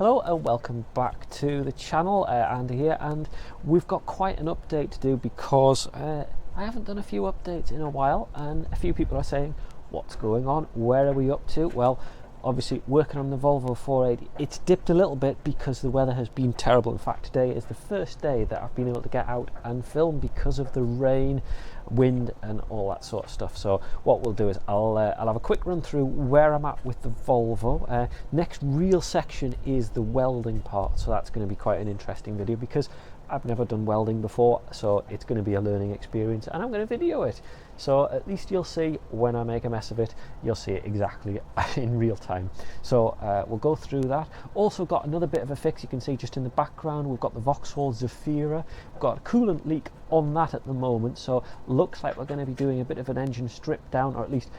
Hello and welcome back to the channel. Andy here, and we've got quite an update to do because I haven't done a few updates in a while, and a few people are saying, what's going on, where are we up to? Well, obviously working on the Volvo 480, it's dipped a little bit because the weather has been terrible. In fact, today is the first day that I've been able to get out and film because of the rain, wind and all that sort of stuff. So what we'll do is I'll have a quick run through where I'm at with the Volvo. Next real section is the welding part, so that's going to be quite an interesting video because I've never done welding before, so it's going to be a learning experience and I'm going to video it. So at least you'll see when I make a mess of it, you'll see it exactly in real time. So we'll go through that. Also got another bit of a fix. You can see just in the background, we've got the Vauxhall Zafira. We've got a coolant leak on that at the moment. So looks like we're going to be doing a bit of an engine strip down, or at least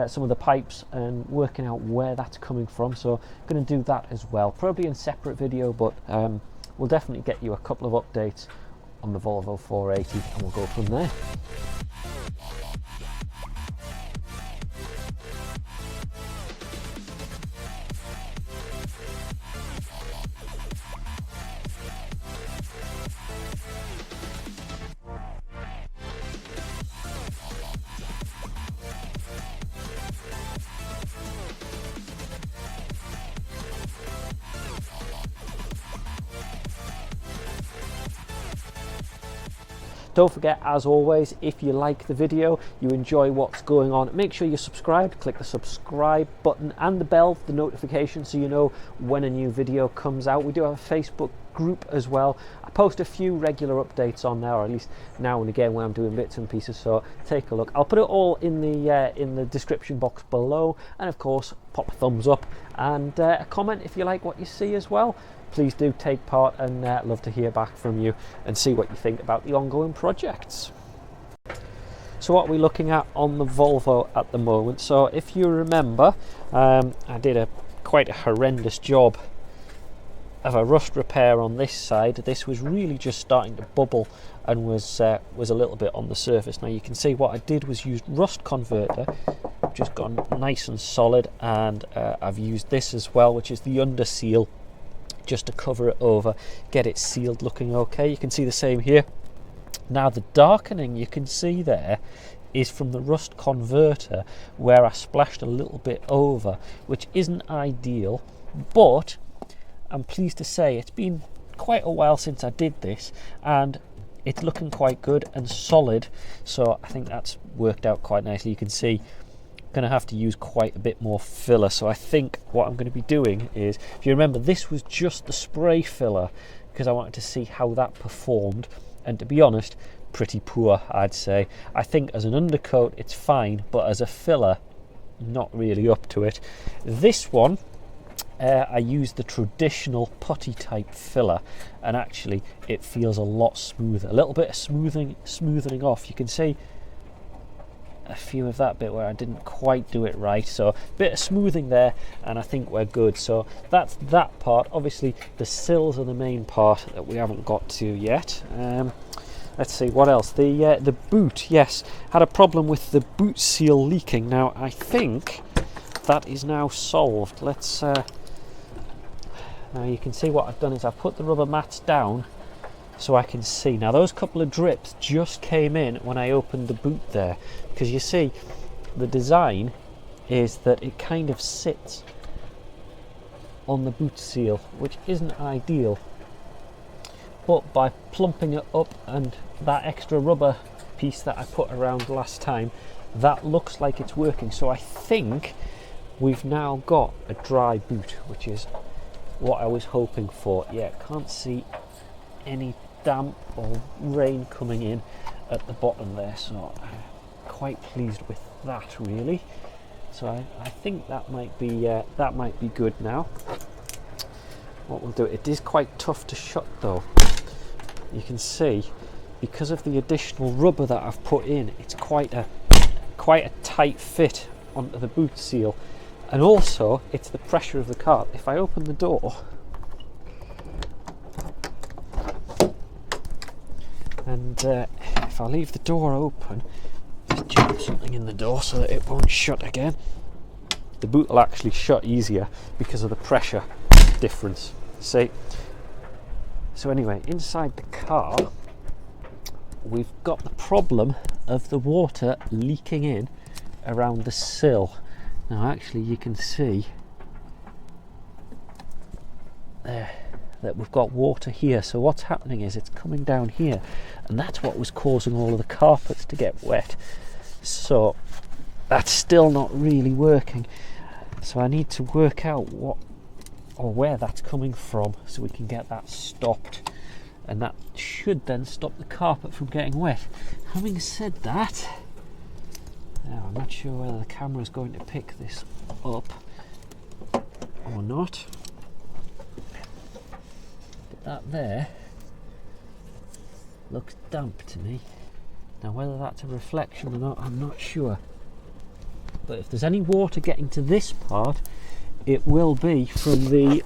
some of the pipes, and working out where that's coming from. So going to do that as well. Probably in a separate video, but we'll definitely get you a couple of updates on the Volvo 480 and we'll go from there. Don't forget, as always, if you like the video, you enjoy what's going on, make sure you're subscribed. Click the subscribe button and the bell for the notification so you know when a new video comes out. We do have a Facebook group as well. I post a few regular updates on there, or at least now and again when I'm doing bits and pieces, so take a look. I'll put it all in the description box below, and of course pop a thumbs up and a comment if you like what you see as well. Please do take part, and love to hear back from you and see what you think about the ongoing projects. So what are we looking at on the Volvo at the moment? So if you remember, I did quite a horrendous job of a rust repair on this side. This was really just starting to bubble and was a little bit on the surface. Now you can see what I did was use rust converter, just gone nice and solid, and I've used this as well, which is the under seal, just to cover it over, get it sealed looking okay. You can see the same here. Now the darkening you can see there is from the rust converter where I splashed a little bit over, which isn't ideal, but I'm pleased to say it's been quite a while since I did this and it's looking quite good and solid, so I think that's worked out quite nicely. You can see going to have to use quite a bit more filler, so I think what I'm going to be doing is, if you remember, this was just the spray filler because I wanted to see how that performed, and to be honest, pretty poor, I'd say. I think as an undercoat it's fine, but as a filler, not really up to it. This one I used the traditional putty type filler, and actually it feels a lot smoother. A little bit of smoothing off. You can see a few of that bit where I didn't quite do it right, so a bit of smoothing there and I think we're good. So that's that part. Obviously the sills are the main part that we haven't got to yet. Let's see what else. The boot, yes, had a problem with the boot seal leaking. Now I think that is now solved. Let's now you can see what I've done is I've put the rubber mats down so I can see. Now those couple of drips just came in when I opened the boot there, because you see the design is that it kind of sits on the boot seal, which isn't ideal, but by plumping it up and that extra rubber piece that I put around last time, that looks like it's working. So I think we've now got a dry boot, which is what I was hoping for. Yeah, can't see any damp or rain coming in at the bottom there, so I'm quite pleased with that really. So I think that might be good now. What we'll do, it is quite tough to shut though. You can see because of the additional rubber that I've put in, it's quite a tight fit onto the boot seal, and also it's the pressure of the car. If I open the door and if I leave the door open, just jam something in the door so that it won't shut again, the boot will actually shut easier because of the pressure difference. See, so anyway, inside the car we've got the problem of the water leaking in around the sill. Now actually you can see there that we've got water here, so what's happening is it's coming down here, and that's what was causing all of the carpets to get wet. So that's still not really working, so I need to work out what or where that's coming from so we can get that stopped, and that should then stop the carpet from getting wet. Having said that, now I'm not sure whether the camera is going to pick this up or not. That there looks damp to me. Now whether that's a reflection or not, I'm not sure. But if there's any water getting to this part, it will be from the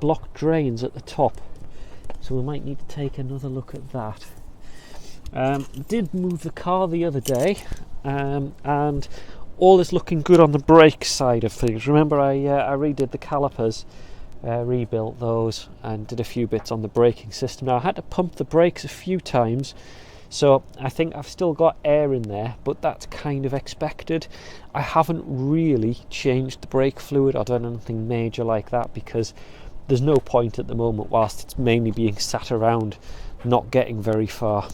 block drains at the top. So we might need to take another look at that. Did move the car the other day, and all is looking good on the brake side of things. Remember I redid the calipers, rebuilt those, and did a few bits on the braking system. Now I had to pump the brakes a few times, so I think I've still got air in there, but that's kind of expected. I haven't really changed the brake fluid or done anything major like that, because there's no point at the moment whilst it's mainly being sat around not getting very far.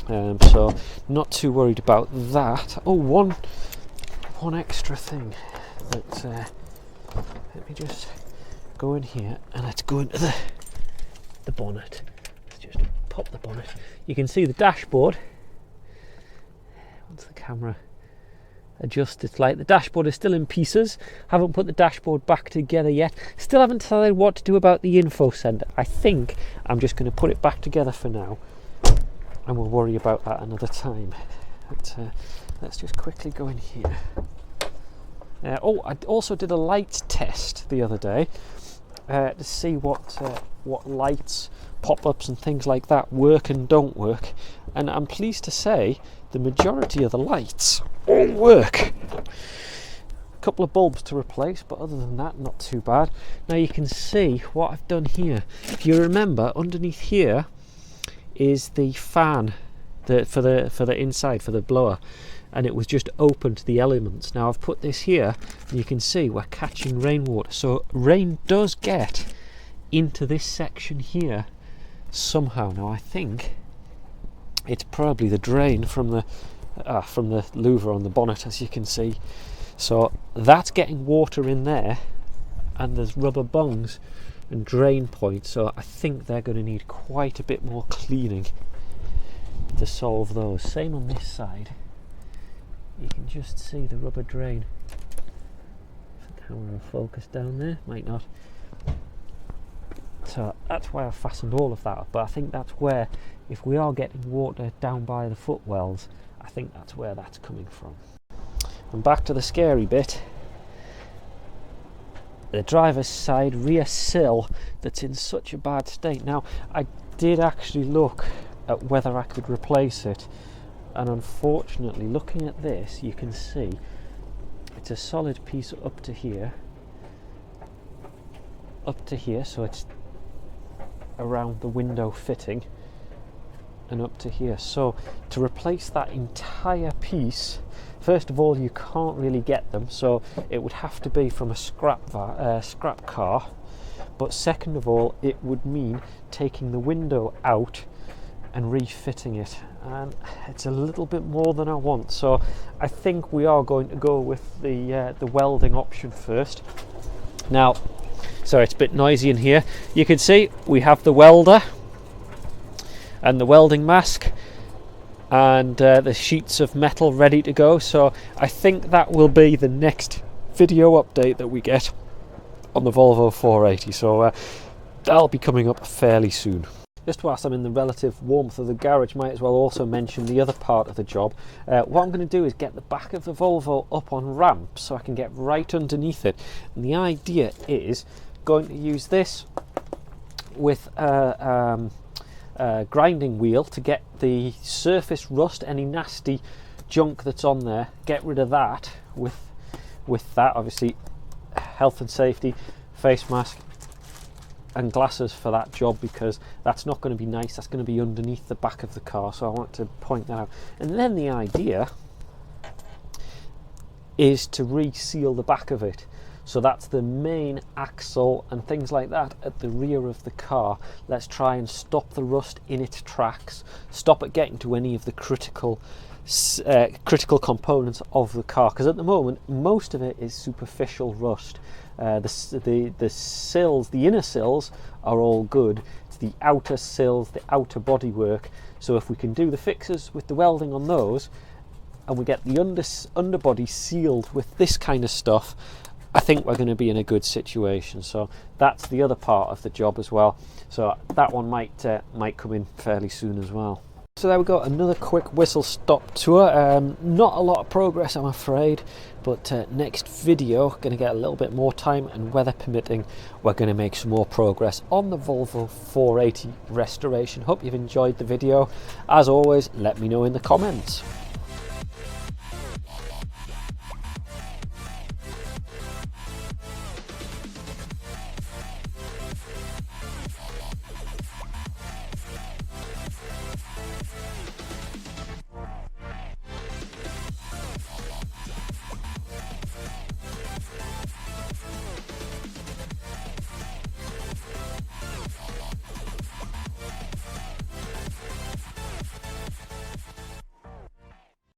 So not too worried about that. Oh, one extra thing that let me just go in here, and let's go into the bonnet. Let's just pop the bonnet. You can see the dashboard. Once the camera adjusts, it's like the dashboard is still in pieces. Haven't put the dashboard back together yet. Still haven't decided what to do about the info center. I think I'm just going to put it back together for now, and we'll worry about that another time. But let's just quickly go in here. Oh, I also did a light test the other day to see what lights, pop-ups and things like that work and don't work, and I'm pleased to say the majority of the lights all work. A couple of bulbs to replace, but other than that, not too bad. Now you can see what I've done here. If you remember, underneath here is the fan for the inside, for the blower, and it was just open to the elements. Now I've put this here, and you can see we're catching rainwater, so rain does get into this section here somehow. Now I think it's probably the drain from the louver on the bonnet, as you can see. So that's getting water in there, and there's rubber bungs and drain points, so I think they're going to need quite a bit more cleaning to solve those. Same on this side. You can just see the rubber drain. If the camera will focus down there, might not. So that's why I fastened all of that up, but I think that's where, if we are getting water down by the footwells, I think that's where that's coming from. And back to the scary bit. The driver's side rear sill that's in such a bad state. Now I did actually look at whether I could replace it, and unfortunately, looking at this, you can see it's a solid piece up to here, so it's around the window fitting and up to here. So to replace that entire piece, first of all, you can't really get them, so it would have to be from a scrap car. But second of all, it would mean taking the window out and refitting it, and it's a little bit more than I want. So I think we are going to go with the welding option first. Now, sorry, it's a bit noisy in here. You can see we have the welder and the welding mask and the sheets of metal ready to go. So I think that will be the next video update that we get on the Volvo 480. So that'll be coming up fairly soon. Just whilst I'm in the relative warmth of the garage, might as well also mention the other part of the job. What I'm going to do is get the back of the Volvo up on ramps so I can get right underneath it. And the idea is going to use this with a grinding wheel to get the surface rust, any nasty junk that's on there, get rid of that with that, obviously health and safety face mask and glasses for that job, because that's not going to be nice. That's going to be underneath the back of the car, so I want to point that out. And then the idea is to reseal the back of it. So that's the main axle and things like that at the rear of the car. Let's try and stop the rust in its tracks, stop it getting to any of the critical components of the car, because at the moment most of it is superficial rust. The sills, the inner sills, are all good. It's the outer sills, the outer bodywork. So if we can do the fixes with the welding on those, and we get the underbody sealed with this kind of stuff, I think we're going to be in a good situation. So that's the other part of the job as well. So that one might come in fairly soon as well. So there we go, another quick whistle stop tour. Not a lot of progress, I'm afraid, but next video, going to get a little bit more time, and weather permitting, we're going to make some more progress on the Volvo 480 restoration. Hope you've enjoyed the video. As always, let me know in the comments.